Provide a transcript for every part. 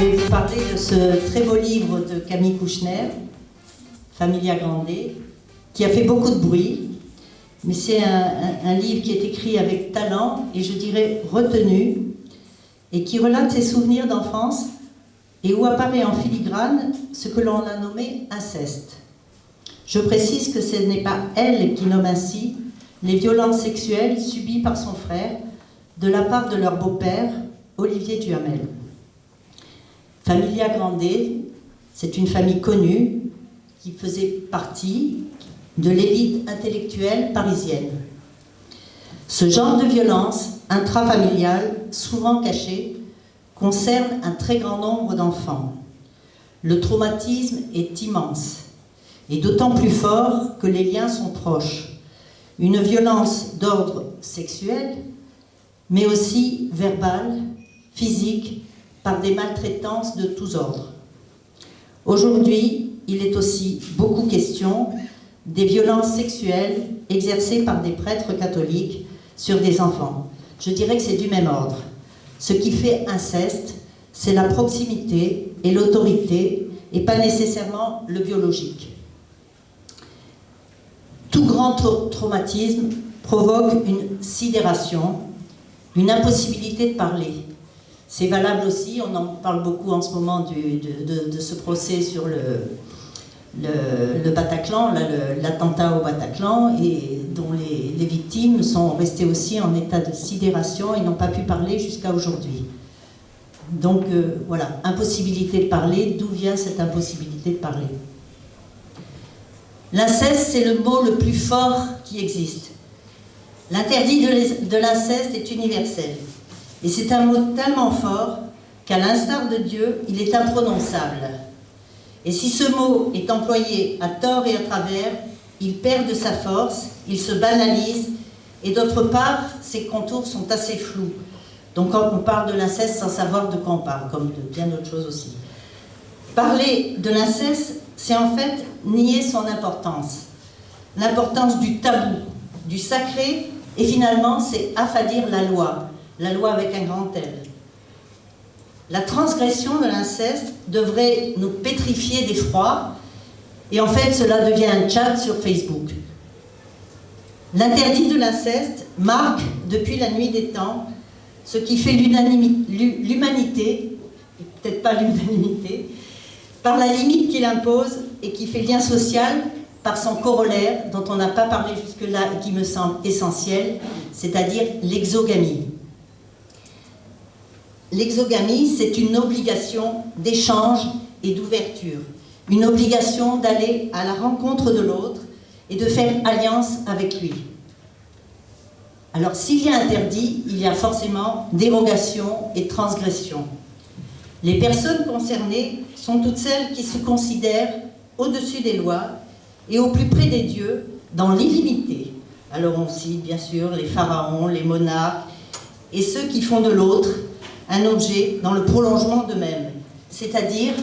vais vous parler de ce très beau livre de Camille Kouchner, Familia Grande, qui a fait beaucoup de bruit, mais c'est un livre qui est écrit avec talent et je dirais retenu, et qui relate ses souvenirs d'enfance et où apparaît en filigrane ce que l'on a nommé inceste. Je précise que ce n'est pas elle qui nomme ainsi les violences sexuelles subies par son frère de la part de leur beau-père, Olivier Duhamel. Familia Grande, c'est une famille connue qui faisait partie de l'élite intellectuelle parisienne. Ce genre de violence intrafamiliale, souvent cachée, concerne un très grand nombre d'enfants. Le traumatisme est immense, et d'autant plus fort que les liens sont proches. Une violence d'ordre sexuel, mais aussi verbale, physique, par des maltraitances de tous ordres. Aujourd'hui, il est aussi beaucoup question des violences sexuelles exercées par des prêtres catholiques sur des enfants. Je dirais que c'est du même ordre. Ce qui fait inceste, c'est la proximité et l'autorité, et pas nécessairement le biologique. Tout grand traumatisme provoque une sidération, une impossibilité de parler. C'est valable aussi, on en parle beaucoup en ce moment de ce procès sur le Bataclan, l'attentat au Bataclan, et dont les victimes sont restées aussi en état de sidération et n'ont pas pu parler jusqu'à aujourd'hui. Donc voilà, impossibilité de parler. D'où vient cette impossibilité de parler? L'inceste, c'est le mot le plus fort qui existe. L'interdit de l'inceste est universel. Et c'est un mot tellement fort qu'à l'instar de Dieu, il est imprononçable. Et si ce mot est employé à tort et à travers, il perd de sa force, il se banalise, et d'autre part, ses contours sont assez flous. Donc quand on parle de l'inceste sans savoir de quoi on parle, comme de bien d'autres choses aussi. Parler de l'inceste, c'est en fait nier son importance. L'importance du tabou, du sacré, et finalement, c'est affadir la loi avec un grand L. La transgression de l'inceste devrait nous pétrifier d'effroi, et en fait, cela devient un chat sur Facebook. L'interdit de l'inceste marque, depuis la nuit des temps, ce qui fait l'humanité, et peut-être pas l'unanimité, par la limite qu'il impose et qui fait lien social par son corollaire, dont on n'a pas parlé jusque-là et qui me semble essentiel, c'est-à-dire l'exogamie. L'exogamie, c'est une obligation d'échange et d'ouverture, une obligation d'aller à la rencontre de l'autre et de faire alliance avec lui. Alors, s'il y a interdit, il y a forcément dérogation et transgression. Les personnes concernées sont toutes celles qui se considèrent au-dessus des lois et au plus près des dieux, dans l'illimité. Alors, on cite bien sûr les pharaons, les monarques et ceux qui font de l'autre un objet dans le prolongement d'eux-mêmes, c'est-à-dire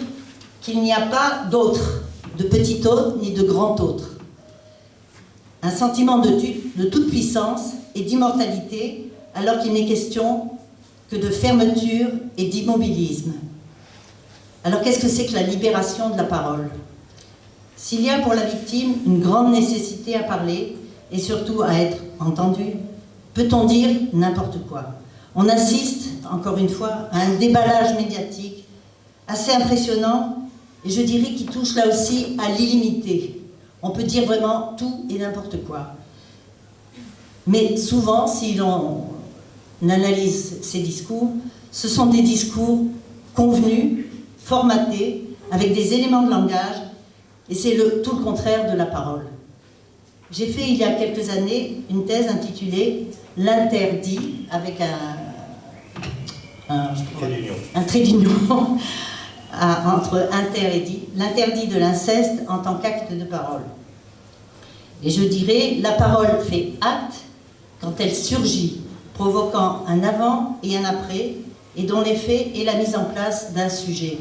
qu'il n'y a pas d'autre, de petit autre ni de grand autre. Un sentiment de toute puissance et d'immortalité, alors qu'il n'est question que de fermeture et d'immobilisme. Alors qu'est-ce que c'est que la libération de la parole? S'il y a pour la victime une grande nécessité à parler et surtout à être entendue, peut-on dire n'importe quoi? On assiste, encore une fois, à un déballage médiatique assez impressionnant et je dirais qui touche là aussi à l'illimité. On peut dire vraiment tout et n'importe quoi. Mais souvent, si l'on analyse ces discours, ce sont des discours convenus, formatés, avec des éléments de langage, et c'est tout le contraire de la parole. J'ai fait il y a quelques années une thèse intitulée « L'interdit » avec un trait d'union entre inter et dit, l'interdit de l'inceste en tant qu'acte de parole. Et je dirais, la parole fait acte quand elle surgit, provoquant un avant et un après, et dont l'effet est la mise en place d'un sujet.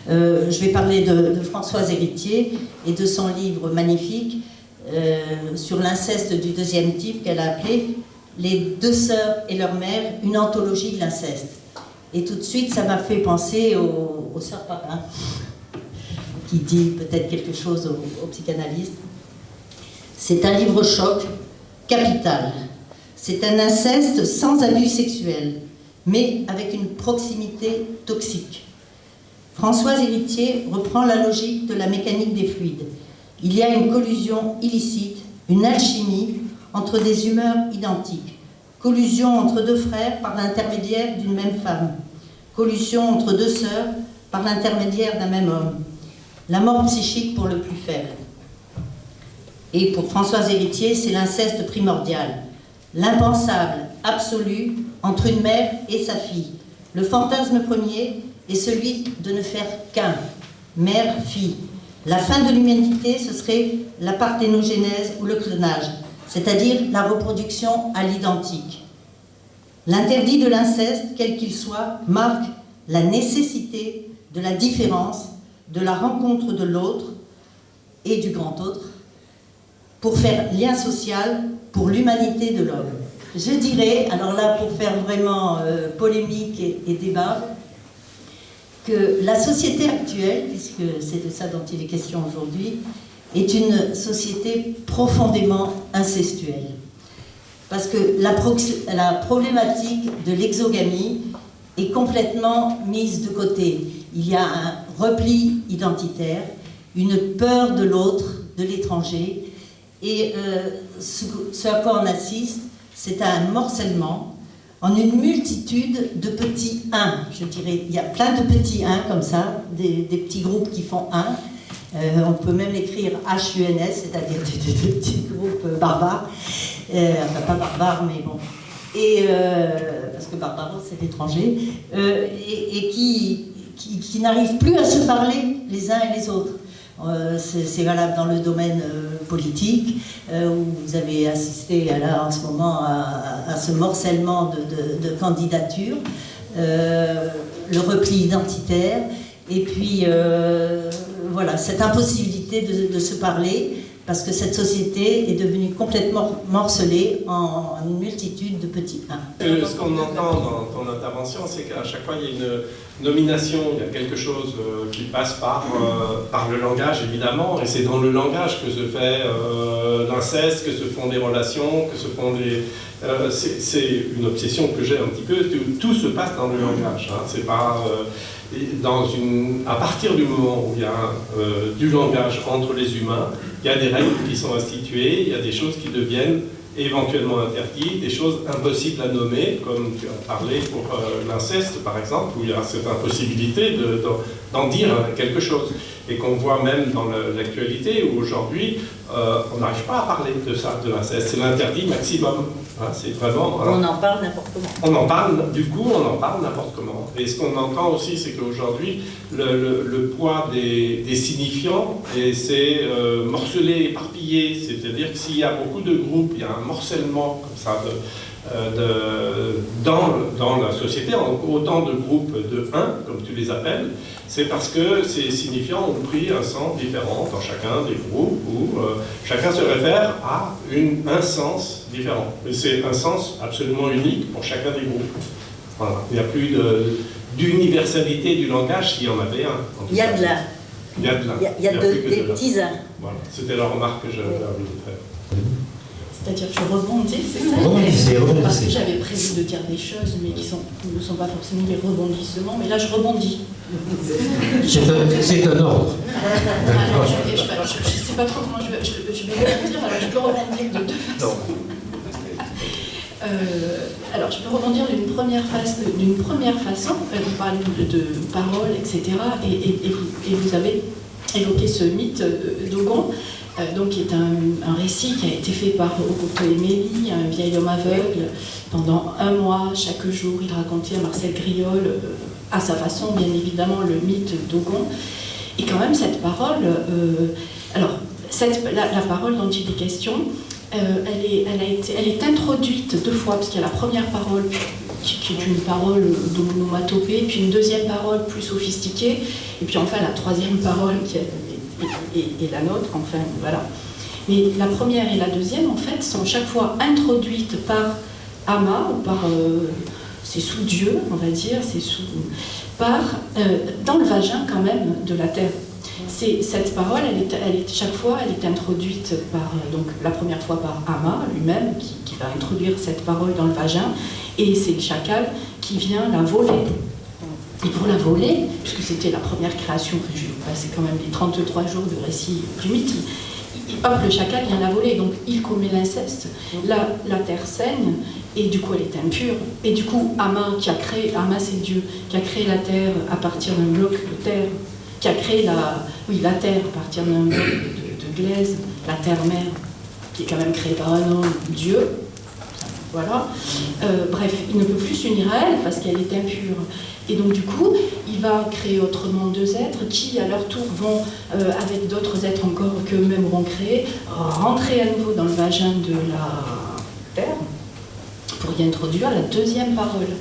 Je vais parler de Françoise Héritier et de son livre magnifique sur l'inceste du deuxième type qu'elle a appelé « Les deux sœurs et leur mère, une anthologie de l'inceste ». Et tout de suite, ça m'a fait penser au Sœur Papin, qui dit peut-être quelque chose aux psychanalystes. C'est un livre choc capital. C'est un inceste sans abus sexuel, mais avec une proximité toxique. Françoise Héritier reprend la logique de la mécanique des fluides. Il y a une collusion illicite, une alchimie entre des humeurs identiques. Collusion entre deux frères par l'intermédiaire d'une même femme. Collusion entre deux sœurs par l'intermédiaire d'un même homme. La mort psychique pour le plus faible. Et pour Françoise Héritier, c'est l'inceste primordial. L'impensable, absolu, entre une mère et sa fille. Le fantasme premier est celui de ne faire qu'un, mère-fille. La fin de l'humanité, ce serait la parthénogénèse ou le clonage, c'est-à-dire la reproduction à l'identique. L'interdit de l'inceste, quel qu'il soit, marque la nécessité de la différence, de la rencontre de l'autre et du grand autre, pour faire lien social pour l'humanité de l'homme. Je dirais, alors là pour faire vraiment polémique et débat, que la société actuelle, puisque c'est de ça dont il est question aujourd'hui, est une société profondément incestuelle. Parce que la problématique de l'exogamie est complètement mise de côté. Il y a un repli identitaire, une peur de l'autre, de l'étranger, et ce à quoi on assiste, c'est à un morcellement en une multitude de petits uns, je dirais. Il y a plein de petits uns comme ça, des petits groupes qui font un. On peut même écrire HUNS, c'est-à-dire des petits groupes barbares. Enfin, pas barbares, mais bon. Et, parce que barbare, c'est l'étranger. Et qui n'arrivent plus à se parler les uns et les autres. C'est valable dans le domaine politique, où vous avez assisté là, en ce moment à ce morcellement de candidatures, le repli identitaire, et puis voilà, cette impossibilité de se parler, parce que cette société est devenue complètement morcelée en une multitude de petits uns. Ce qu'on entend dans ton intervention, c'est qu'à chaque fois il y a une nomination, il y a quelque chose qui passe par le langage évidemment, et c'est dans le langage que se fait l'inceste, que se font des relations, que se font des... c'est une obsession que j'ai un petit peu, tout se passe dans le langage, hein, c'est pas... à partir du moment où il y a du langage entre les humains, il y a des règles qui sont instituées, il y a des choses qui deviennent éventuellement interdites, des choses impossibles à nommer, comme tu as parlé pour l'inceste par exemple, où il y a cette impossibilité d'en dire quelque chose. Et qu'on voit même dans l'actualité, où aujourd'hui, on n'arrive pas à parler de ça, de l'inceste. C'est l'interdit maximum. Hein, c'est vraiment... On en parle n'importe comment. On en parle, du coup, on en parle n'importe comment. Et ce qu'on entend aussi, c'est qu'aujourd'hui, le poids des signifiants, c'est morcelé, éparpillé. C'est-à-dire que s'il y a beaucoup de groupes, il y a un morcellement comme ça dans la société, autant de groupes de 1, comme tu les appelles, c'est parce que ces signifiants ont pris un sens différent dans chacun des groupes, où chacun se réfère à un sens différent. Mais c'est un sens absolument unique pour chacun des groupes. Voilà. Il n'y a plus d'universalité du langage s'il y en avait un. Il y a de là. Il y a de là. Il y a des petits uns. Voilà. C'était la remarque que j'avais envie de faire. C'est-à-dire que je rebondis, c'est ça? Rebondissez. Parce que j'avais prévu de dire des choses, mais qui ne sont pas forcément des rebondissements, mais là je rebondis. C'est un ordre. Alors, je ne sais pas trop comment je vais rebondir, alors je peux rebondir de deux façons. Alors je peux rebondir d'une première façon, vous parlez de paroles, etc. Et vous avez évoqué ce mythe d'Ogon. Donc, qui est un récit qui a été fait par Okoto Emery, un vieil homme aveugle. Pendant un mois, chaque jour, il racontait à Marcel Griol, à sa façon, bien évidemment, le mythe d'Ogon. Et quand même, cette parole, la parole dont il est question, elle est introduite deux fois, parce qu'il y a la première parole qui est une parole d'onomatopée, puis une deuxième parole plus sophistiquée, et puis enfin la troisième parole qui est et la nôtre, enfin, voilà. Mais la première et la deuxième, en fait, sont chaque fois introduites par Ama ou par sous Dieu, on va dire, c'est dans le vagin quand même de la terre. Cette parole, chaque fois, elle est introduite donc la première fois par Ama lui-même, qui va introduire cette parole dans le vagin, et c'est le chacal qui vient la voler. Et pour la voler, puisque c'était la première création, je vais vous passer quand même les 33 jours de récit primitif, hop, le chacal vient la voler, donc il commet l'inceste, la terre saigne, et du coup elle est impure. Et du coup, Ama c'est Dieu, qui a créé la terre à partir d'un bloc de terre, qui a créé la terre à partir d'un bloc de glaise, la terre-mère, qui est quand même créée par un homme, Dieu. Voilà. Bref, il ne peut plus s'unir à elle parce qu'elle est impure. Et donc du coup, il va créer autrement deux êtres qui, à leur tour, vont, avec d'autres êtres encore qu'eux-mêmes auront créés, rentrer à nouveau dans le vagin de la terre pour y introduire la deuxième parole.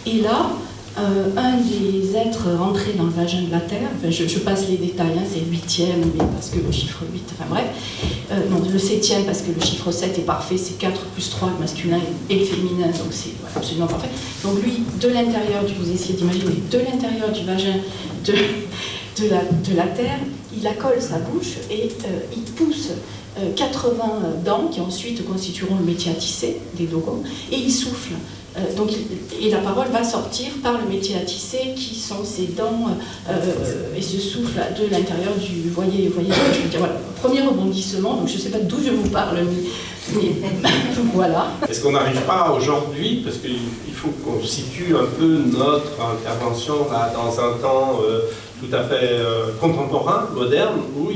Et là, un des êtres rentrés dans le vagin de la terre, enfin, je passe les détails, hein, c'est le 8e, mais parce que le chiffre 8, enfin bref, non, le 7e parce que le chiffre 7 est parfait, c'est 4 plus 3, le masculin et le féminin, donc c'est absolument parfait. Donc lui, de l'intérieur, vous essayez d'imaginer, de l'intérieur du vagin de la terre, il accole sa bouche et il pousse 80 dents qui ensuite constitueront le métier à tisser des dogons, et il souffle. Et la parole va sortir par le métier à tisser qui sont ces dents et ce souffle de l'intérieur du... Voyez ce que je veux dire, voilà. Premier rebondissement, donc je ne sais pas d'où je vous parle, mais voilà. Est-ce qu'on n'arrive pas aujourd'hui, parce qu'il faut qu'on situe un peu notre intervention là, dans un temps tout à fait contemporain, moderne, où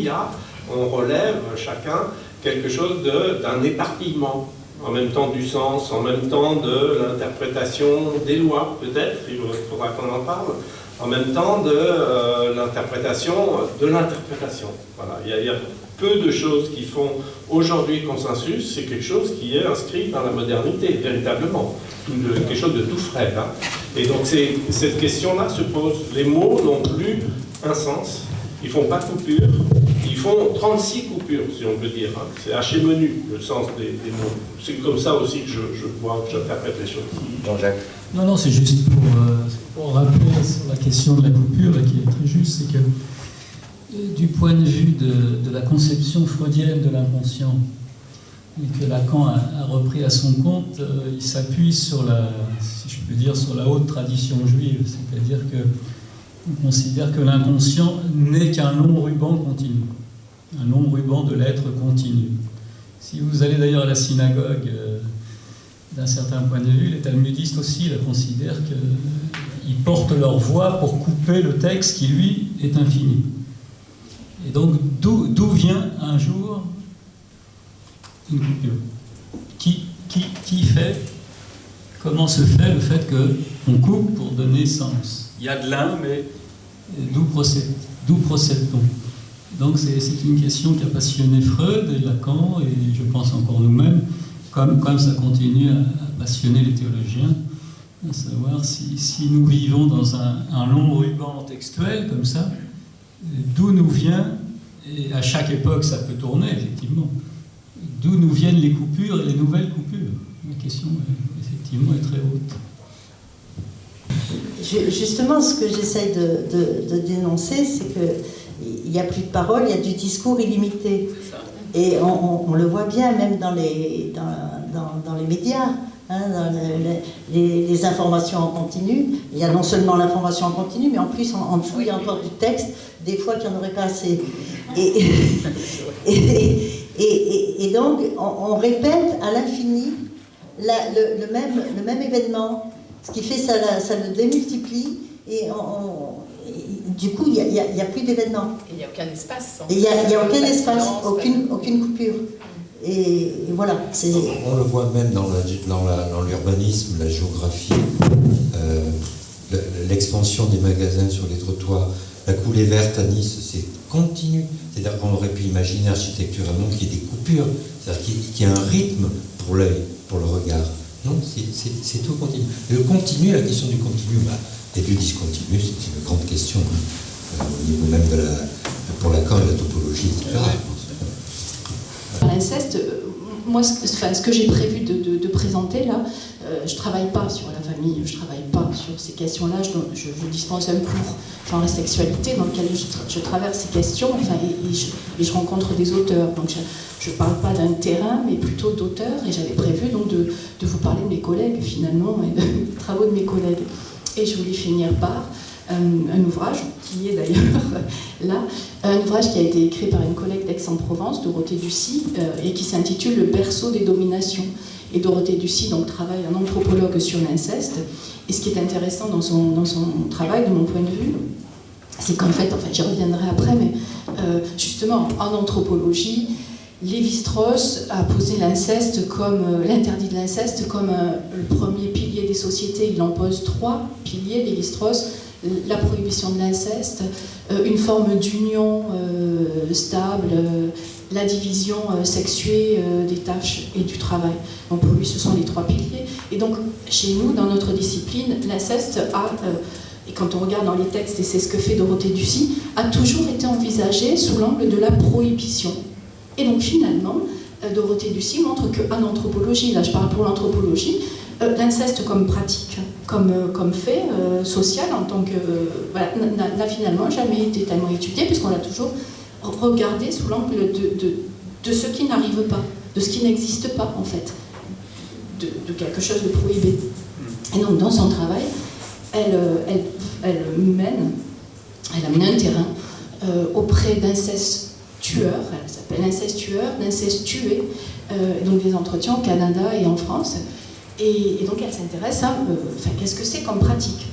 on relève chacun quelque chose d'un éparpillement. En même temps du sens, en même temps de l'interprétation des lois, peut-être, il faudra qu'on en parle, en même temps de l'interprétation de l'interprétation. Voilà. Il y a peu de choses qui font aujourd'hui consensus, c'est quelque chose qui est inscrit dans la modernité, véritablement. Quelque chose de tout frais. Hein. Et donc cette question-là se pose. Les mots n'ont plus un sens, ils ne font pas coupure. Ils font 36 coupures, si on peut dire. Hein. C'est haché menu, le sens des mots. C'est comme ça aussi que je vois, que j'interprète les choses. Jean-Jacques. Non, c'est juste pour rappeler sur la question de la coupure, qui est très juste, c'est que du point de vue de la conception freudienne de l'inconscient, et que Lacan a repris à son compte, il s'appuie sur si je peux dire, sur la haute tradition juive, c'est-à-dire que on considère que l'inconscient n'est qu'un long ruban continu, un long ruban de l'être continu. Si vous allez d'ailleurs à la synagogue, d'un certain point de vue, les talmudistes aussi la considèrent qu'ils portent leur voix pour couper le texte qui, lui, est infini. Et donc, d'où vient un jour une coupure? Qui fait? Comment se fait le fait qu'on coupe pour donner sens? Il y a de l'un, mais d'où procède-t-on? Donc c'est une question qui a passionné Freud et Lacan, et je pense encore nous-mêmes, comme ça continue à passionner les théologiens, à savoir si nous vivons dans un long ruban textuel comme ça, d'où nous vient, et à chaque époque ça peut tourner effectivement, d'où nous viennent les coupures et les nouvelles coupures. La question effectivement est très haute. Justement, ce que j'essaye de dénoncer, c'est qu'il n'y a plus de parole, il y a du discours illimité. Et on le voit bien même dans les médias, hein, dans les informations en continu. Il y a non seulement l'information en continu, mais en plus en dessous, il y a encore du texte, des fois qu'il n'y en aurait pas assez. Et donc, on répète à l'infini le même événement. Ce qui fait ça le démultiplie et du coup il n'y a plus d'événements. Il n'y a aucun espace. Il n'y a aucun espace, aucune coupure. Et voilà. On le voit même dans l'urbanisme, la géographie, l'expansion des magasins sur les trottoirs, la coulée verte à Nice, c'est continu. C'est-à-dire qu'on aurait pu imaginer architecturalement qu'il y ait des coupures, c'est-à-dire qu'il y ait un rythme pour l'œil, pour le regard. Non, c'est tout continu. Le continu, la question du continu, et du discontinu, c'est une grande question, hein, au niveau même pour Lacan et la topologie, etc. l'inceste, moi, ce que j'ai prévu de présenter là, je ne travaille pas sur la famille, je ne travaille pas sur ces questions-là, je dispense un cours genre la sexualité dans lequel je traverse ces questions, enfin, et je rencontre des auteurs. Donc je ne parle pas d'un terrain, mais plutôt d'auteurs, et j'avais prévu donc de vous parler de mes collègues finalement, et des travaux de mes collègues. Et je voulais finir par un ouvrage, qui est d'ailleurs là, un ouvrage qui a été écrit par une collègue d'Aix-en-Provence, Dorothée Ducy, et qui s'intitule « Le berceau des dominations ». Et Dorothée Ducy donc, travaille en anthropologue sur l'inceste. Et ce qui est intéressant dans son travail, de mon point de vue, c'est qu'en fait, j'y reviendrai après, mais justement, en anthropologie, Lévi-Strauss a posé l'inceste comme l'interdit de l'inceste comme le premier pilier des sociétés. Il en pose 3 piliers, Lévi-Strauss: la prohibition de l'inceste, une forme d'union stable, la division sexuée des tâches et du travail. Donc pour lui, ce sont les 3 piliers. Et donc, chez nous, dans notre discipline, l'inceste a, et quand on regarde dans les textes, et c'est ce que fait Dorothée Ducy, a toujours été envisagé sous l'angle de la prohibition. Et donc finalement, Dorothée Ducy montre qu'en anthropologie, là je parle pour l'anthropologie, l'inceste comme pratique, comme fait social, en tant que, voilà, n'a finalement jamais été tellement étudié, puisqu'on l'a toujours regardé sous l'angle de ce qui n'arrive pas, de ce qui n'existe pas en fait, de quelque chose de prohibé. Et donc dans son travail, elle a mené un terrain auprès d'inceste tueurs, elle s'appelle inceste tueur, d'inceste tué, donc des entretiens au Canada et en France. Et donc elle s'intéresse à qu'est-ce que c'est comme pratique.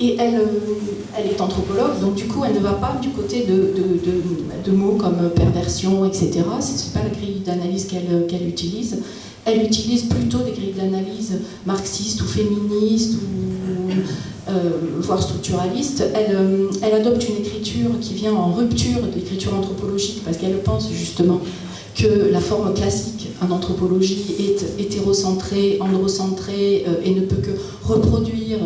Et elle est anthropologue, donc du coup elle ne va pas du côté de mots comme perversion, etc. Ce n'est pas la grille d'analyse qu'elle utilise. Elle utilise plutôt des grilles d'analyse marxistes ou féministes, ou voire structuralistes. Elle adopte une écriture qui vient en rupture de l'écriture anthropologique, parce qu'elle pense justement que la forme classique en anthropologie est hétérocentrée, androcentrée, et ne peut que reproduire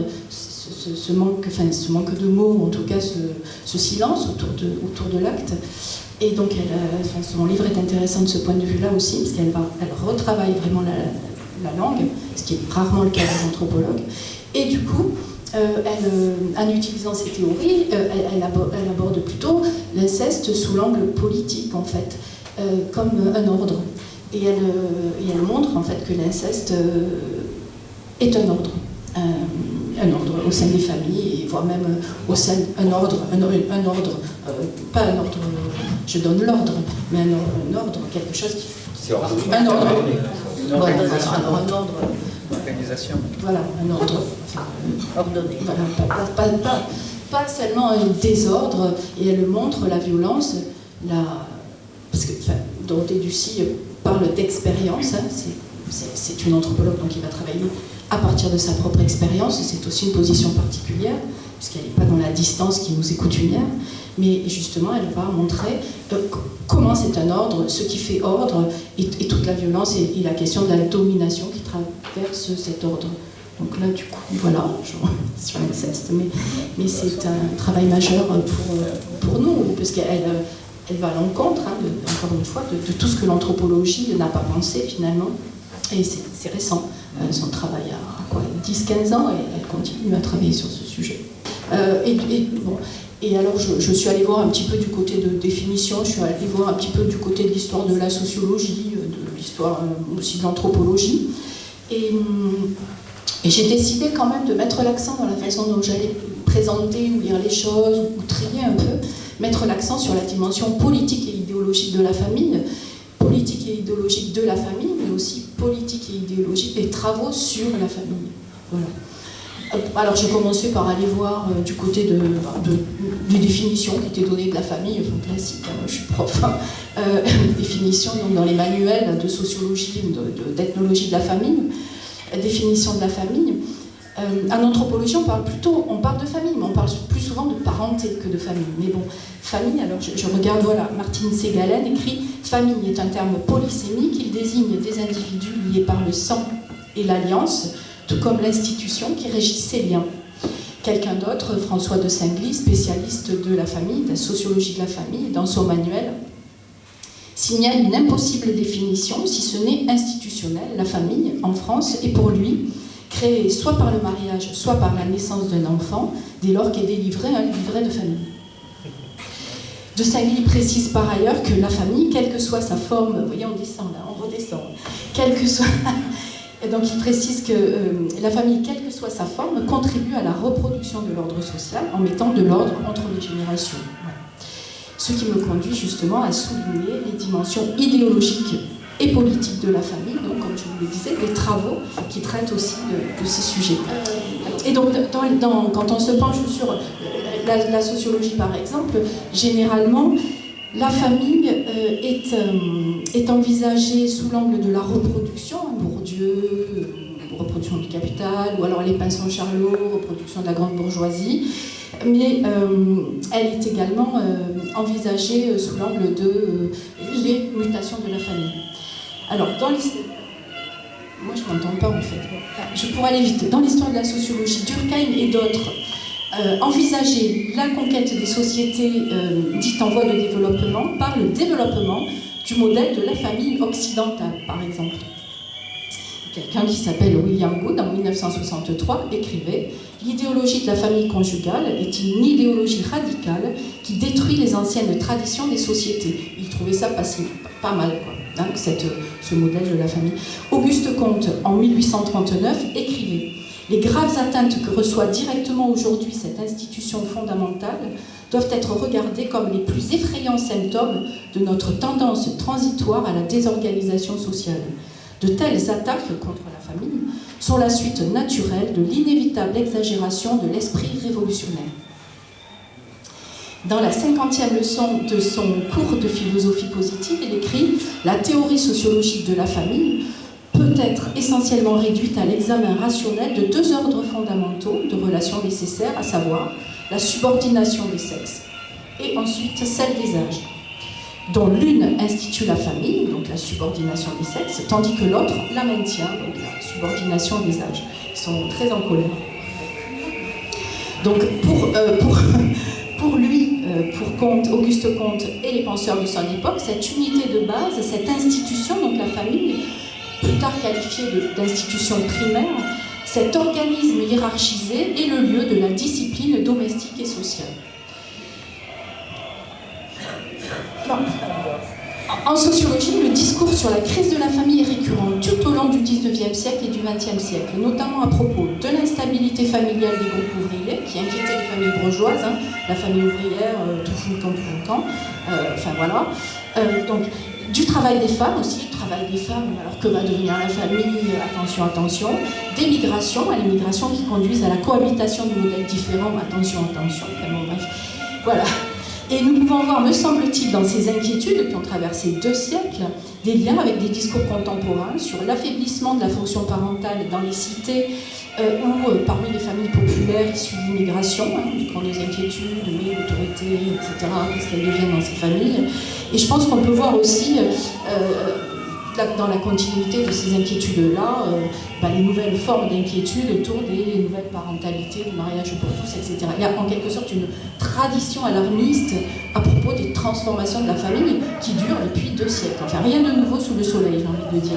ce manque de mots, en tout cas ce silence autour de l'acte. Et donc son livre est intéressant de ce point de vue-là aussi, parce qu'elle retravaille vraiment la langue, ce qui est rarement le cas des anthropologues. Et du coup, en utilisant ces théories, elle aborde plutôt l'inceste sous l'angle politique, en fait, comme un ordre. Et elle montre en fait que l'inceste est un ordre. Un ordre au sein des familles, et voire même au sein d'un ordre, pas un ordre, je donne l'ordre, mais un ordre, quelque chose qui... Un ordre. Voilà, un ordre. Organisation. Voilà, un ordre. Ordonné. Voilà, pas seulement un désordre, et elle montre la violence, parce que Dorothée Ducy parle d'expérience, hein, c'est une anthropologue, donc il va travailler à partir de sa propre expérience. C'est aussi une position particulière, puisqu'elle n'est pas dans la distance qui nous est coutumière, mais justement elle va montrer comment c'est un ordre, ce qui fait ordre, et toute la violence et la question de la domination qui traverse cet ordre. Donc là, du coup, voilà, sur l'inceste, mais c'est un travail majeur pour nous, parce qu'elle va à l'encontre, hein, encore une fois, de tout ce que l'anthropologie n'a pas pensé finalement. Et c'est récent, son travail a 10-15 ans, et elle continue à travailler sur ce sujet. Et alors je suis allée voir un petit peu du côté de définition, je suis allée voir un petit peu du côté de l'histoire de la sociologie, de l'histoire aussi de l'anthropologie. Et j'ai décidé quand même de mettre l'accent dans la façon dont j'allais présenter ou lire les choses, ou trier un peu, mettre l'accent sur la dimension politique et idéologique de la famille, politique et idéologique de la famille, mais aussi politique et idéologique des travaux sur la famille. Voilà. Alors j'ai commencé par aller voir du côté des définitions qui étaient données de la famille, classique, hein, je suis prof, définition donc, dans les manuels de sociologie ou d'ethnologie de la famille, définition de la famille. En anthropologie, on parle de famille, mais on parle plus souvent de parenté que de famille. Mais bon, famille, alors je regarde, voilà, Martine Ségalen écrit « Famille est un terme polysémique, il désigne des individus liés par le sang et l'alliance, tout comme l'institution qui régit ces liens. » Quelqu'un d'autre, François de Singly, spécialiste de la famille, de la sociologie de la famille, dans son manuel, signale une impossible définition, si ce n'est institutionnelle. La famille, en France, est pour lui créée soit par le mariage, soit par la naissance d'un enfant, dès lors qu'est délivré un livret de famille. De Saint-Guy précise par ailleurs que la famille, quelle que soit sa forme, vous voyez, on descend là, on redescend, quelle que soit... Et donc il précise que la famille, quelle que soit sa forme, contribue à la reproduction de l'ordre social en mettant de l'ordre entre les générations. Voilà. Ce qui me conduit justement à souligner les dimensions idéologiques et politiques de la famille, donc comme je vous le disais, les travaux qui traitent aussi de ces sujets. Et donc quand on se penche sur la sociologie par exemple, généralement la famille est envisagée sous l'angle de la reproduction, Bourdieu, reproduction du capital, ou alors les Pinson-Charlot, reproduction de la grande bourgeoisie, mais elle est également envisagée sous l'angle de les mutations de la famille. Alors, moi je ne m'entends pas en fait, je pourrais aller vite. Dans l'histoire de la sociologie, Durkheim et d'autres envisager la conquête des sociétés dites en voie de développement par le développement du modèle de la famille occidentale, par exemple. Quelqu'un qui s'appelle William Good, en 1963, écrivait « L'idéologie de la famille conjugale est une idéologie radicale qui détruit les anciennes traditions des sociétés. » Il trouvait ça pas mal, quoi, hein, ce modèle de la famille. Auguste Comte, en 1839, écrivait « Les graves atteintes que reçoit directement aujourd'hui cette institution fondamentale doivent être regardées comme les plus effrayants symptômes de notre tendance transitoire à la désorganisation sociale. De telles attaques contre la famille sont la suite naturelle de l'inévitable exagération de l'esprit révolutionnaire. » Dans la 50e leçon de son cours de philosophie positive, il écrit « La théorie sociologique de la famille peut être essentiellement réduite à l'examen rationnel de deux ordres fondamentaux de relations nécessaires, à savoir la subordination des sexes et ensuite celle des âges, dont l'une institue la famille, donc la subordination des sexes, tandis que l'autre la maintient, donc la subordination des âges. Ils sont très en colère. Donc pour lui, pour Comte, Auguste Comte et les penseurs de son époque, cette unité de base, cette institution, donc la famille, plus tard qualifiée d'institution primaire, cet organisme hiérarchisé est le lieu de la discipline domestique et sociale. Bon. En sociologie, le discours sur la crise de la famille est récurrent tout au long du XIXe siècle et du XXe siècle, notamment à propos de l'instabilité familiale des groupes ouvriers, qui inquiétait les familles bourgeoises, hein, la famille ouvrière, tout le temps, enfin voilà. Donc, du travail des femmes aussi, alors que va devenir la famille, attention, des migrations, les migrations qui conduisent à la cohabitation de modèles différents, attention, enfin bon, bref, voilà. Et nous pouvons voir, me semble-t-il, dans ces inquiétudes qui ont traversé 2 siècles, des liens avec des discours contemporains sur l'affaiblissement de la fonction parentale dans les cités ou parmi les familles populaires issues de l'immigration, qui ont des inquiétudes, mais l'autorité, etc., qu'est-ce qu'elles deviennent dans ces familles. Et je pense qu'on peut voir aussi, dans la continuité de ces inquiétudes-là, les nouvelles formes d'inquiétude autour des nouvelles parentalités, du mariage pour tous, etc. Il y a en quelque sorte une tradition alarmiste à propos des transformations de la famille qui dure depuis 2 siècles. Enfin, rien de nouveau sous le soleil, j'ai envie de dire.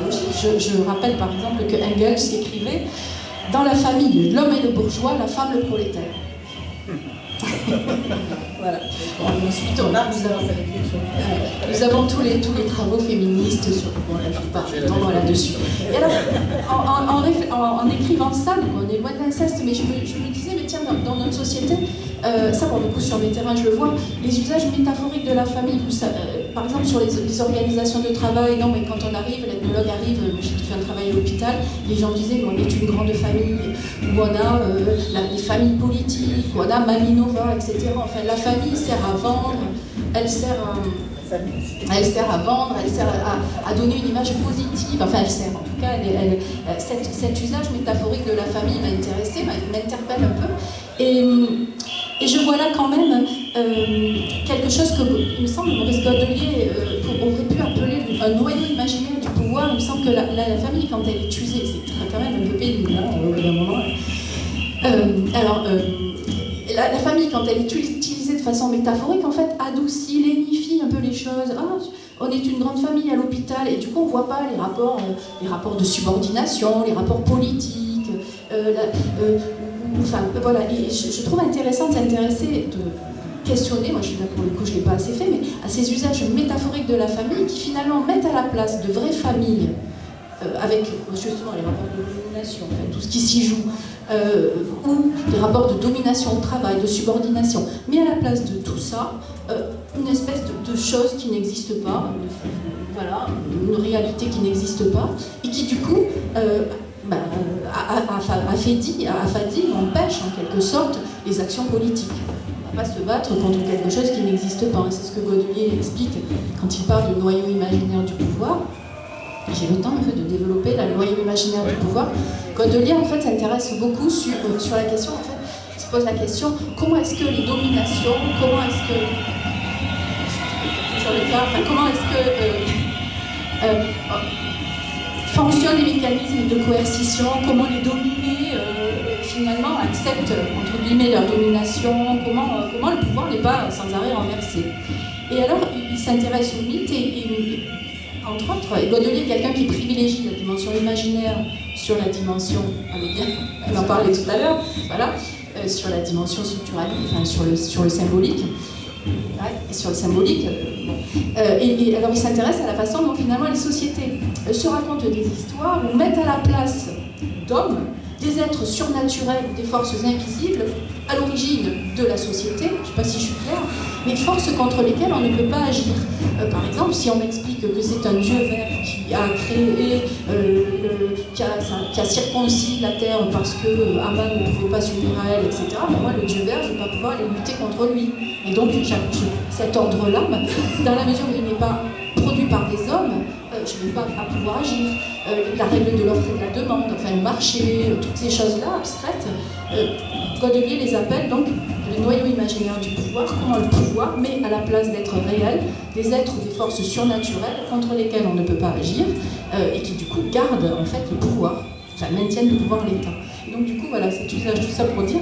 Je rappelle par exemple que Engels écrivait « Dans la famille, l'homme est le bourgeois, la femme le prolétaire ». Voilà. Ensuite, nous avons tous les travaux féministes sur là-dessus. Et alors, en écrivant ça, donc on est loin de l'inceste, mais je me disais, mais tiens, dans notre société, ça pour le coup sur mes terrains, je le vois, les usages métaphoriques de la famille, par exemple sur les organisations de travail, non mais quand on arrive, l'ethnologue arrive, j'ai fait un travail à l'hôpital, les gens disaient qu'on est une grande famille, où on a les familles politiques, où on a Maminova, etc. Enfin, la famille sert à vendre, elle sert à donner une image positive, enfin elle sert en tout cas, cet usage métaphorique de la famille m'a intéressée, m'interpelle un peu, et je vois là quand même quelque chose que, il me semble, Maurice Godelier aurait pu appeler un noyau imaginaire du pouvoir. Il me semble que la famille, quand elle est usée, c'est quand même un peu pénible, au bout d'un moment. La famille, quand elle est utilisée de façon métaphorique, en fait, adoucit, lénifie un peu les choses. Ah, On est une grande famille à l'hôpital et du coup on ne voit pas les rapports de subordination, les rapports politiques. Voilà. Et je trouve intéressant de s'intéresser, de questionner, moi je suis là pour le coup je ne l'ai pas assez fait, mais à ces usages métaphoriques de la famille qui finalement mettent à la place de vraies familles, avec justement les rapports de domination, enfin, tout ce qui s'y joue, ou des rapports de domination au travail, de subordination, mais à la place de tout ça, une espèce de chose qui n'existe pas, voilà, une réalité qui n'existe pas, et qui du coup affadit, empêche en quelque sorte les actions politiques. On ne va pas se battre contre quelque chose qui n'existe pas. C'est ce que Godelier explique quand il parle de noyau imaginaire du pouvoir. J'ai le temps un peu de développer le noyau imaginaire du pouvoir. Godelier en fait s'intéresse beaucoup sur la question, en fait, il se pose la question comment est-ce que les dominations, comment est-ce que fonctionnent les mécanismes de coercition, comment les dominés finalement acceptent entre guillemets leur domination, comment le pouvoir n'est pas sans arrêt renversé. Et alors il s'intéresse au mythe et entre autres, et Godelier est quelqu'un qui privilégie la dimension imaginaire sur la dimension, on en parlait tout à l'heure, voilà, sur la dimension structurelle, enfin sur le symbolique. Ouais, et sur le symbolique, et alors il s'intéresse à la façon dont finalement les sociétés se racontent des histoires ou mettent à la place d'hommes des êtres surnaturels ou des forces invisibles à l'origine de la société, je ne sais pas si je suis claire, mais forces contre lesquelles on ne peut pas agir. Par exemple, si on m'explique que c'est un dieu vert qui a créé, qui a circoncis la terre parce que Haman ne pouvait pas s'unir à elle, etc., mais moi, le dieu vert, je ne vais pas pouvoir aller lutter contre lui. Et donc, cet ordre-là, dans la mesure où il n'est pas produit par des hommes, je ne vais pas pouvoir agir. La règle de l'offre et de la demande, enfin le marché, toutes ces choses-là abstraites, Godelier les appelle donc le noyau imaginaire du pouvoir, comment le pouvoir met à la place d'être réel des êtres ou des forces surnaturelles contre lesquelles on ne peut pas agir et qui du coup gardent en fait le pouvoir, enfin maintiennent le pouvoir en l'état. Et donc du coup voilà, cet usage, tout ça pour dire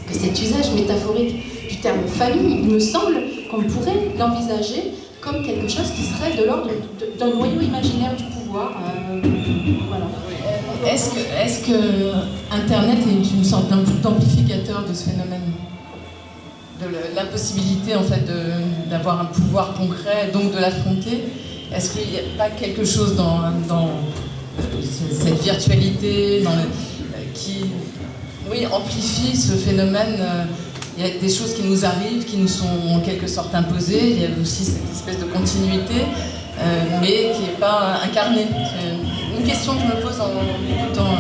que cet usage métaphorique du terme famille, il me semble qu'on pourrait l'envisager comme quelque chose qui serait de l'ordre d'un noyau imaginaire du pouvoir. Voilà. Est-ce que Internet est une sorte d'amplificateur de ce phénomène ? De l'impossibilité en fait d'avoir un pouvoir concret, donc de l'affronter. Est-ce qu'il n'y a pas quelque chose dans cette virtualité qui amplifie ce phénomène? Il y a des choses qui nous arrivent, qui nous sont en quelque sorte imposées. Il y a aussi cette espèce de continuité, mais qui n'est pas incarnée. C'est une question que je me pose en écoutant.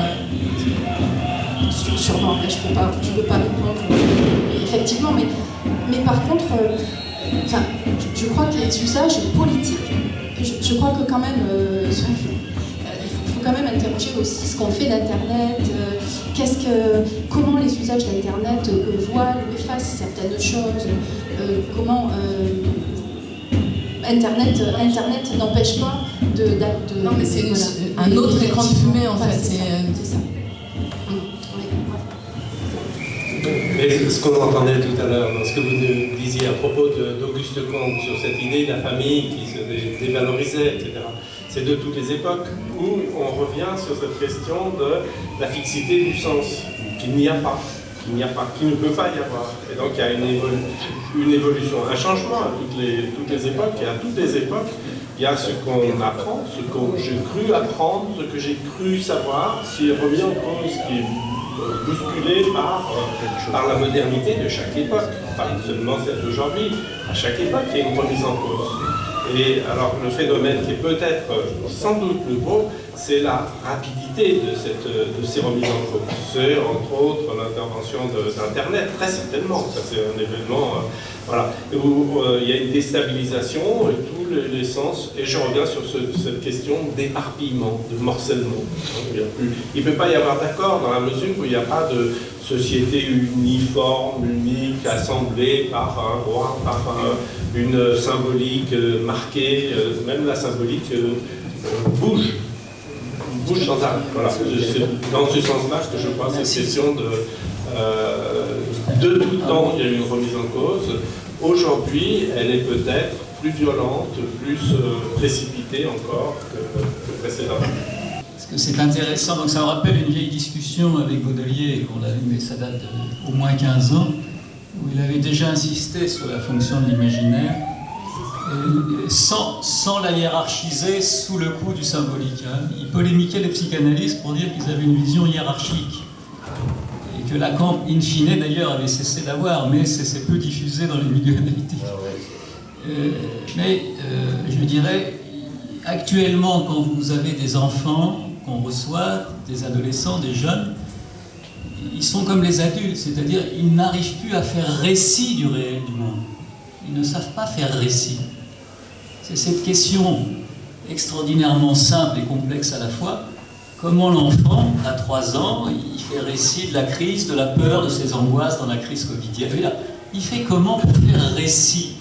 Sûrement, je ne peux pas répondre. Effectivement, mais par contre, je crois que les usages politiques, je crois que quand même, il faut quand même interroger aussi ce qu'on fait d'Internet, comment les usages d'Internet voilent ou effacent certaines choses, comment Internet n'empêche pas de... Non, mais c'est un autre écran de fumée en fait. C'est ça. Mais ce qu'on entendait tout à l'heure, dans ce que vous disiez à propos d'Auguste Comte sur cette idée de la famille qui se dévalorisait, etc., c'est de toutes les époques où on revient sur cette question de la fixité du sens, qu'il n'y a pas, qu'il ne peut pas y avoir. Et donc il y a une évolution, un changement à toutes les époques, et à toutes les époques, il y a ce qu'on apprend, ce que j'ai cru apprendre, ce que j'ai cru savoir, qui est remis en cause, qui est bousculé par la modernité de chaque époque, pas seulement celle d'aujourd'hui. À chaque époque, il y a une remise en cause. Et alors, le phénomène qui est peut-être sans doute nouveau, c'est la rapidité de ces remises en cause. C'est entre autres l'intervention d'Internet, très certainement. Ça, c'est un événement où il y a une déstabilisation et tous les sens. Et je reviens sur cette question d'éparpillement, de morcellement. Il ne peut pas y avoir d'accord dans la mesure où il n'y a pas de société uniforme, unique, assemblée par un roi, par une symbolique marquée. Même la symbolique bouge sans arrêt. Voilà. C'est dans ce sens-là que je crois cette question de tout temps, il y a eu une remise en cause. Aujourd'hui, elle est peut-être plus violente, plus précipitée encore que précédemment. Parce que c'est intéressant, donc ça me rappelle une vieille discussion avec Baudelaire, qu'on avait, mais ça date d'au moins 15 ans, où il avait déjà insisté sur la fonction de l'imaginaire, sans la hiérarchiser sous le coup du symbolique. Hein. Il polémiquait les psychanalystes pour dire qu'ils avaient une vision hiérarchique. Et que Lacan, in fine, d'ailleurs, avait cessé d'avoir, mais c'est peu diffusé dans les milieux analytiques. Je dirais, actuellement, quand vous avez des enfants qu'on reçoit, des adolescents, des jeunes, ils sont comme les adultes, c'est-à-dire ils n'arrivent plus à faire récit du réel du monde. Ils ne savent pas faire récit. C'est cette question extraordinairement simple et complexe à la fois. Comment l'enfant, à 3 ans, il fait récit de la crise, de la peur, de ses angoisses dans la crise covidienne. Il fait comment pour faire récit?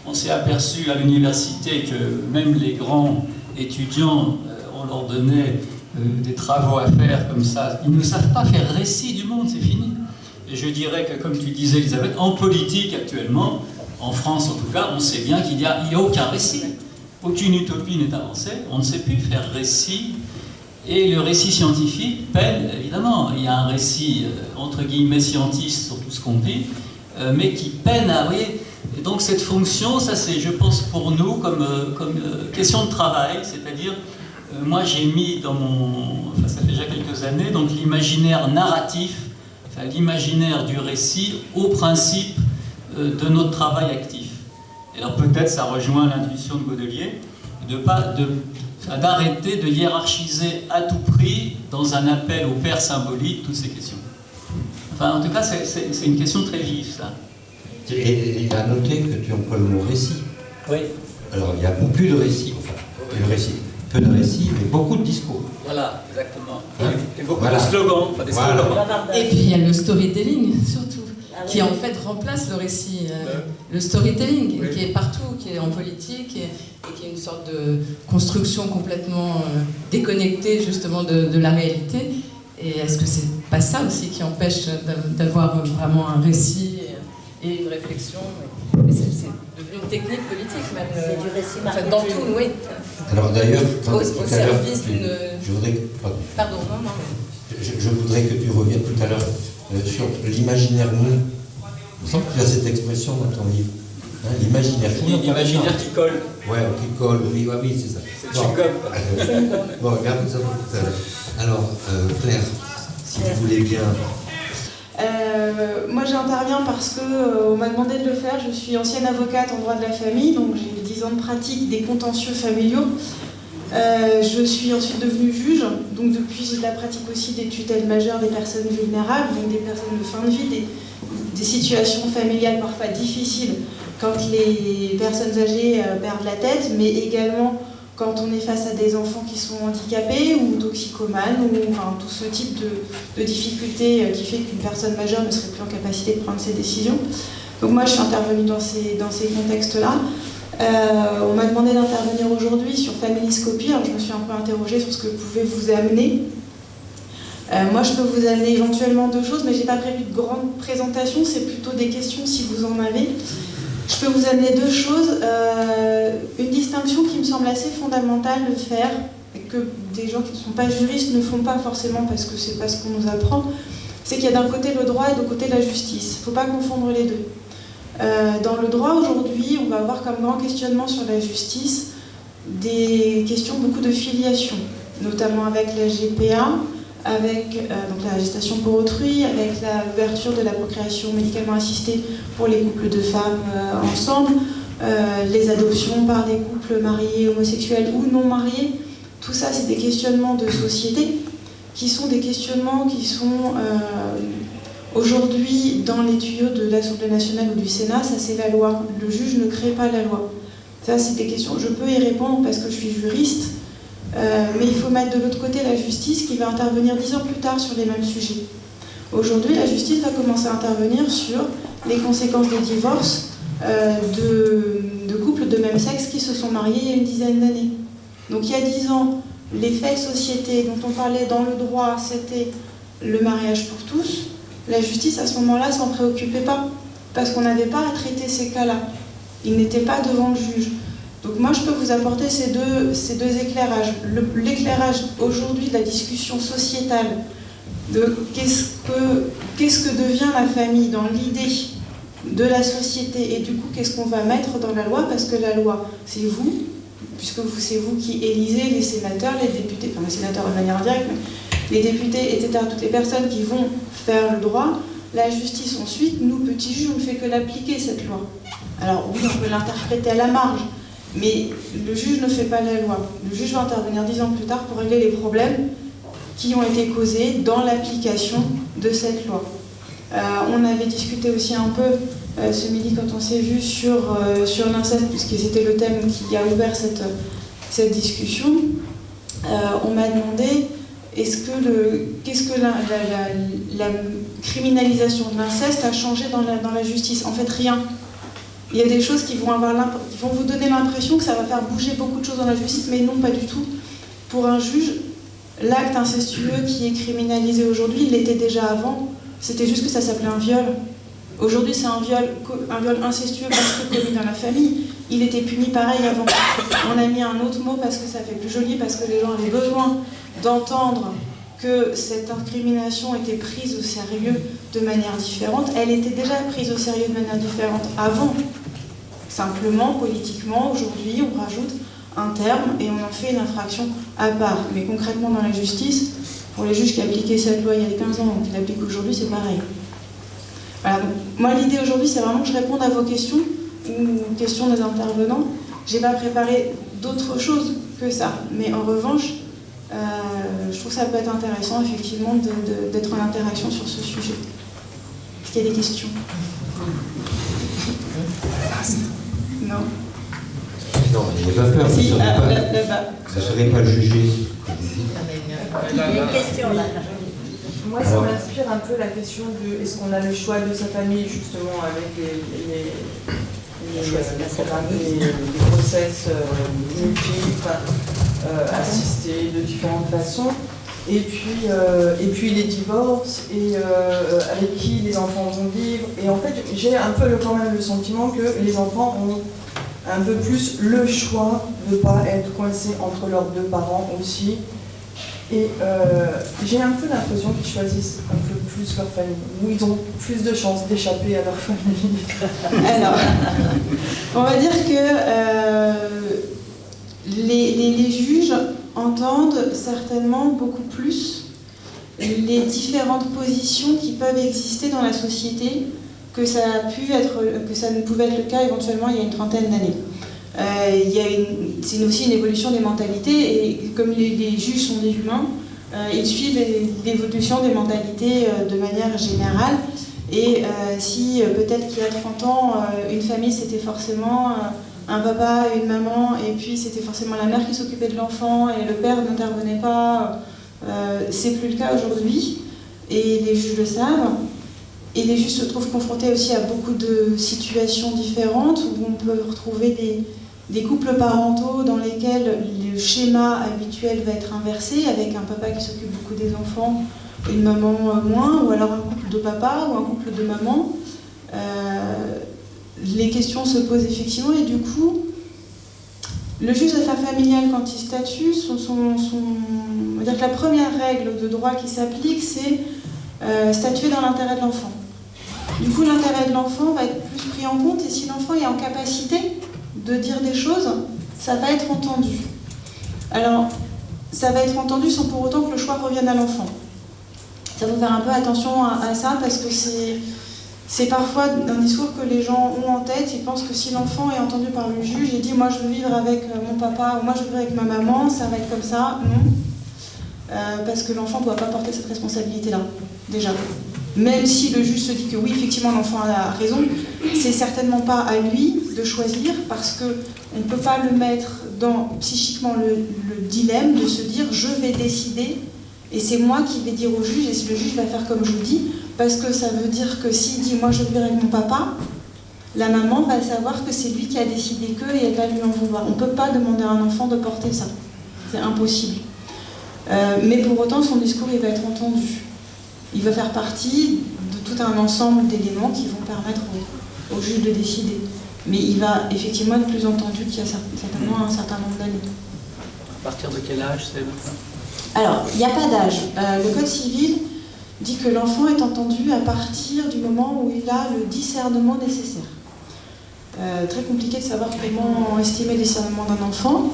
On s'est aperçu à l'université que même les grands étudiants, on leur donnait des travaux à faire comme ça. Ils ne savent pas faire récit du monde, c'est fini. Et je dirais que, comme tu disais, Elisabeth, en politique actuellement, en France en tout cas, on sait bien qu'il n'y a aucun récit. Aucune utopie n'est avancée, on ne sait plus faire récit. Et le récit scientifique peine, évidemment. Il y a un récit, entre guillemets, scientiste sur tout ce qu'on dit, mais qui peine à... Oui, et donc cette fonction, ça c'est, je pense, pour nous, comme question de travail, c'est-à-dire, moi j'ai mis dans mon... Enfin, ça fait déjà quelques années, donc l'imaginaire narratif, enfin l'imaginaire du récit, au principe de notre travail actif. Et alors peut-être ça rejoint l'intuition de Baudelaire, d'arrêter de hiérarchiser à tout prix, dans un appel au père symbolique, toutes ces questions. Enfin, en tout cas, c'est une question très vive, ça. Et à noter que tu emploies le mot récit. Oui. Alors, il y a beaucoup de récits, enfin, le récit. Peu de récits, mais beaucoup de discours. Voilà, exactement. Hein? Et beaucoup de slogans. Enfin, des slogans. Et puis il y a le storytelling, surtout, qui en fait remplace le récit. Le storytelling, qui est partout, qui est en politique, et qui est une sorte de construction complètement déconnectée justement de la réalité. Et est-ce que c'est pas ça aussi qui empêche d'avoir vraiment un récit et une réflexion? Et c'est devenu une technique politique même. C'est du récit en fait, marketing. dans tout, oui. Alors d'ailleurs, Au service d'une... je voudrais... Pardon, non. Je voudrais que tu reviennes tout à l'heure sur l'imaginaire mou. Il me semble que tu as cette expression dans ton livre. Hein, l'imaginaire mou. L'imaginaire qui colle. Ouais, qui colle, oui, c'est ça. C'est le chewing-gum. Bon, regarde ça pour tout à l'heure. Alors, Claire, si vous voulez bien... Moi j'interviens parce qu'on m'a demandé de le faire. Je suis ancienne avocate en droit de la famille, donc j'ai 10 ans de pratique des contentieux familiaux. Je suis ensuite devenue juge, donc depuis j'ai de la pratique aussi des tutelles majeures des personnes vulnérables, donc des personnes de fin de vie, des situations familiales parfois difficiles quand les personnes âgées perdent la tête, mais également quand on est face à des enfants qui sont handicapés ou toxicomanes, ou enfin, tout ce type de difficultés qui fait qu'une personne majeure ne serait plus en capacité de prendre ses décisions. Donc moi je suis intervenue dans ces contextes-là. On m'a demandé d'intervenir aujourd'hui sur Familiscopie, alors je me suis un peu interrogée sur ce que pouvait vous amener. Moi je peux vous amener éventuellement 2 choses, mais je n'ai pas prévu de grande présentation, c'est plutôt des questions si vous en avez. Je peux vous amener 2 choses. Une distinction qui me semble assez fondamentale de faire, et que des gens qui ne sont pas juristes ne font pas forcément parce que c'est pas ce qu'on nous apprend, c'est qu'il y a d'un côté le droit et de l'autre côté la justice. Il ne faut pas confondre les deux. Dans le droit aujourd'hui, on va avoir comme grand questionnement sur la justice des questions beaucoup de filiation, notamment avec la GPA, avec donc la gestation pour autrui, avec l'ouverture de la procréation médicalement assistée pour les couples de femmes ensemble, les adoptions par des couples mariés, homosexuels ou non mariés. Tout ça, c'est des questionnements de société qui sont des questionnements qui sont aujourd'hui dans les tuyaux de l'Assemblée nationale ou du Sénat. Ça, c'est la loi. Le juge ne crée pas la loi. Ça, c'est des questions. Je peux y répondre parce que je suis juriste. Mais il faut mettre de l'autre côté la justice qui va intervenir 10 ans plus tard sur les mêmes sujets. Aujourd'hui, la justice va commencer à intervenir sur les conséquences des divorces de couples de même sexe qui se sont mariés il y a une dizaine d'années. Donc il y a 10 ans, les faits de société dont on parlait dans le droit, c'était le mariage pour tous. La justice, à ce moment-là, s'en préoccupait pas, parce qu'on n'avait pas à traiter ces cas-là. il n'était pas devant le juge. Donc moi je peux vous apporter ces deux éclairages. L'éclairage aujourd'hui de la discussion sociétale, de qu'est-ce que devient la famille dans l'idée de la société, et du coup qu'est-ce qu'on va mettre dans la loi, parce que la loi c'est vous, puisque c'est vous qui élisez les sénateurs, les députés, enfin les sénateurs de manière indirecte, mais les députés, etc., toutes les personnes qui vont faire le droit. La justice ensuite, nous petits juges, on ne fait que l'appliquer cette loi. Alors oui, on peut l'interpréter à la marge, mais le juge ne fait pas la loi. Le juge va intervenir 10 ans plus tard pour régler les problèmes qui ont été causés dans l'application de cette loi. On avait discuté aussi un peu ce midi quand on s'est vu sur l'inceste, puisque c'était le thème qui a ouvert cette discussion. On m'a demandé qu'est-ce que la criminalisation de l'inceste a changé dans la justice. En fait, rien. Il y a des choses qui vont vous donner l'impression que ça va faire bouger beaucoup de choses dans la justice, mais non, pas du tout. Pour un juge, l'acte incestueux qui est criminalisé aujourd'hui, il l'était déjà avant. C'était juste que ça s'appelait un viol. Aujourd'hui, c'est un viol incestueux parce que commis dans la famille. Il était puni pareil avant. On a mis un autre mot parce que ça fait plus joli, parce que les gens avaient besoin d'entendre que cette incrimination était prise au sérieux de manière différente. Elle était déjà prise au sérieux de manière différente avant. Simplement, politiquement, aujourd'hui, on rajoute un terme et on en fait une infraction à part. Mais concrètement, dans la justice, pour les juges qui appliquaient cette loi il y a 15 ans ou qui l'appliquent aujourd'hui, c'est pareil. Voilà, donc, moi, l'idée aujourd'hui, c'est vraiment que je réponde à vos questions ou aux questions des intervenants. Je n'ai pas préparé d'autre chose que ça. Mais en revanche, je trouve que ça peut être intéressant, effectivement, d'être en interaction sur ce sujet. Est-ce qu'il y a des questions? Non? Non, il n'y a pas peur, Si, vous ne serez pas jugé. Il y a une question là. Moi, ça m'inspire un peu la question de est-ce qu'on a le choix de sa famille, justement, avec les grossesses multiples, assistées de différentes façons, et puis les divorces, et avec qui les enfants vont vivre. Et en fait, j'ai un peu quand même le sentiment que les enfants ont un peu plus le choix de ne pas être coincés entre leurs deux parents aussi. Et j'ai un peu l'impression qu'ils choisissent un peu plus leur famille, ou ils ont plus de chances d'échapper à leur famille. Alors, on va dire que les juges entendent certainement beaucoup plus les différentes positions qui peuvent exister dans la société que ça ne pouvait être le cas éventuellement il y a une trentaine d'années. C'est aussi une évolution des mentalités, et comme les juges sont des humains, ils suivent l'évolution des mentalités de manière générale. Et si peut-être qu'il y a 30 ans, une famille c'était forcément un papa et une maman, et puis c'était forcément la mère qui s'occupait de l'enfant et le père n'intervenait pas, c'est plus le cas aujourd'hui, et les juges le savent. Et les juges se trouvent confrontés aussi à beaucoup de situations différentes où on peut retrouver des couples parentaux dans lesquels le schéma habituel va être inversé, avec un papa qui s'occupe beaucoup des enfants, une maman moins, ou alors un couple de papa ou un couple de maman. Les questions se posent effectivement, et du coup, le juge d'affaires familiales, quand il statue, on va dire que la première règle de droit qui s'applique, c'est statuer dans l'intérêt de l'enfant. Du coup, l'intérêt de l'enfant va être plus pris en compte, et si l'enfant est en capacité de dire des choses, ça va être entendu. Alors, ça va être entendu sans pour autant que le choix revienne à l'enfant. Ça faut faire un peu attention à ça, parce que c'est parfois un discours que les gens ont en tête. Ils pensent que si l'enfant est entendu par le juge et dit « moi je veux vivre avec mon papa » ou « moi je veux vivre avec ma maman », ça va être comme ça. Non. Parce que l'enfant ne doit pas porter cette responsabilité-là, déjà. Même si le juge se dit que oui, effectivement, l'enfant a raison, c'est certainement pas à lui de choisir, parce qu'on ne peut pas le mettre dans psychiquement le dilemme de se dire « je vais décider ». Et c'est moi qui vais dire au juge, et si le juge va faire comme je dis, parce que ça veut dire que s'il dit « moi je veux vivre avec mon papa », la maman va savoir que c'est lui qui a décidé que, et elle va lui en vouloir. On ne peut pas demander à un enfant de porter ça. C'est impossible. Mais pour autant, son discours, il va être entendu. Il va faire partie de tout un ensemble d'éléments qui vont permettre au juge de décider. Mais il va effectivement être plus entendu qu'il y a certainement un certain nombre d'années. À partir de quel âge c'est? Alors, il n'y a pas d'âge. Le Code civil dit que l'enfant est entendu à partir du moment où il a le discernement nécessaire. Très compliqué de savoir comment estimer le discernement d'un enfant.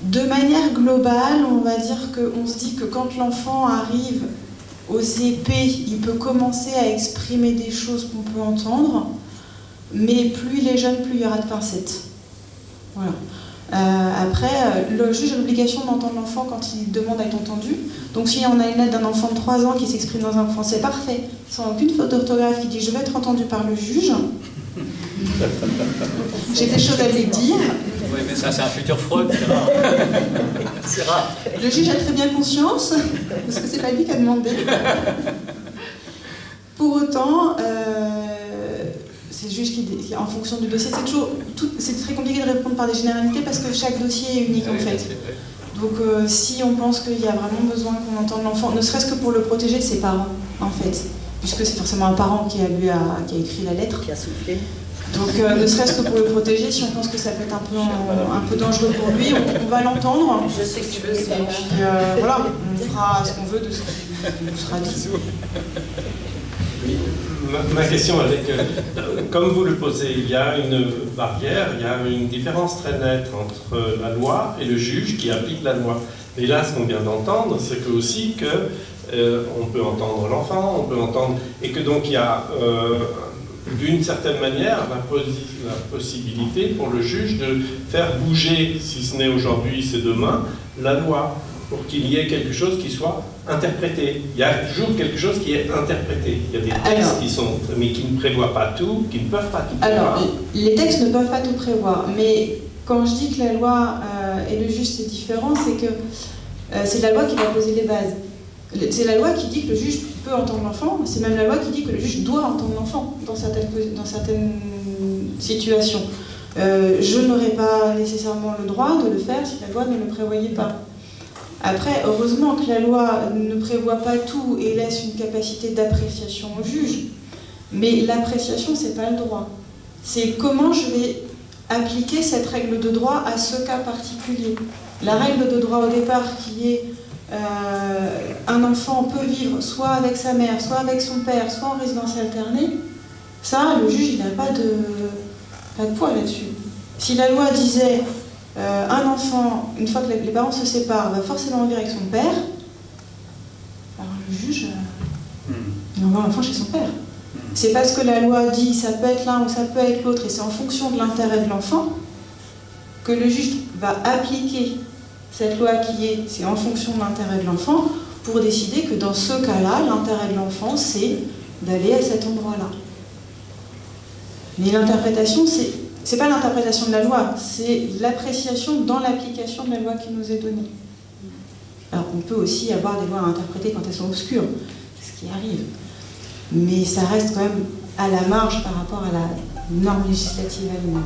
De manière globale, on va dire qu'on se dit que quand l'enfant arrive aux épées, il peut commencer à exprimer des choses qu'on peut entendre, mais plus il est jeune, plus il y aura de pincettes. Voilà. Après, le juge a l'obligation d'entendre l'enfant quand il demande à être entendu. Donc si on a une lettre d'un enfant de 3 ans qui s'exprime dans un français parfait, sans aucune faute d'orthographe, qui dit « je vais être entendu par le juge », j'ai des choses à lui dire. Oui, mais ça, c'est un futur Freud, c'est rare. C'est rare. Le juge a très bien conscience, parce que c'est pas lui qui a demandé. Pour autant, c'est le juge qui, en fonction du dossier, c'est très compliqué de répondre par des généralités parce que chaque dossier est unique en fait. Donc si on pense qu'il y a vraiment besoin qu'on entende l'enfant, ne serait-ce que pour le protéger de ses parents en fait, puisque c'est forcément un parent qui a écrit la lettre. Qui a soufflé. Donc ne serait-ce que pour le protéger, si on pense que ça peut être un peu dangereux pour lui, on va l'entendre. Je sais que tu veux ça. Et puis voilà, on fera ce qu'on veut de ce qui nous sera dit. Oui. Ma question elle est que, comme vous le posez, il y a une barrière, il y a une différence très nette entre la loi et le juge qui applique la loi. Et là, ce qu'on vient d'entendre, c'est que aussi on peut entendre l'enfant, on peut entendre, et que donc il y a d'une certaine manière la possibilité pour le juge de faire bouger, si ce n'est aujourd'hui, c'est demain, la loi, pour qu'il y ait quelque chose qui soit interprété. Il y a toujours quelque chose qui est interprété. Il y a des textes mais qui ne prévoient pas tout, qui ne peuvent pas tout prévoir. Alors, les textes ne peuvent pas tout prévoir, mais quand je dis que la loi et le juge c'est différent, c'est que c'est la loi qui va poser les bases. C'est la loi qui dit que le juge peut entendre l'enfant, c'est même la loi qui dit que le juge doit entendre l'enfant dans certaines situations. Je n'aurais pas nécessairement le droit de le faire si la loi ne le prévoyait pas. Après, heureusement que la loi ne prévoit pas tout et laisse une capacité d'appréciation au juge, mais l'appréciation, c'est pas le droit. C'est comment je vais appliquer cette règle de droit à ce cas particulier. La règle de droit au départ qui est un enfant peut vivre soit avec sa mère, soit avec son père, soit en résidence alternée, ça, le juge, il n'a pas de poids là-dessus. Si la loi disait un enfant, une fois que les parents se séparent, va forcément vivre avec son père, alors le juge, il envoie l'enfant chez son père. C'est parce que la loi dit ça peut être l'un ou ça peut être l'autre et c'est en fonction de l'intérêt de l'enfant que le juge va appliquer cette loi c'est en fonction de l'intérêt de l'enfant pour décider que dans ce cas-là, l'intérêt de l'enfant, c'est d'aller à cet endroit-là. Mais l'interprétation, c'est pas l'interprétation de la loi, c'est l'appréciation dans l'application de la loi qui nous est donnée. Alors on peut aussi avoir des lois à interpréter quand elles sont obscures, c'est ce qui arrive. Mais ça reste quand même à la marge par rapport à la norme législative elle-même.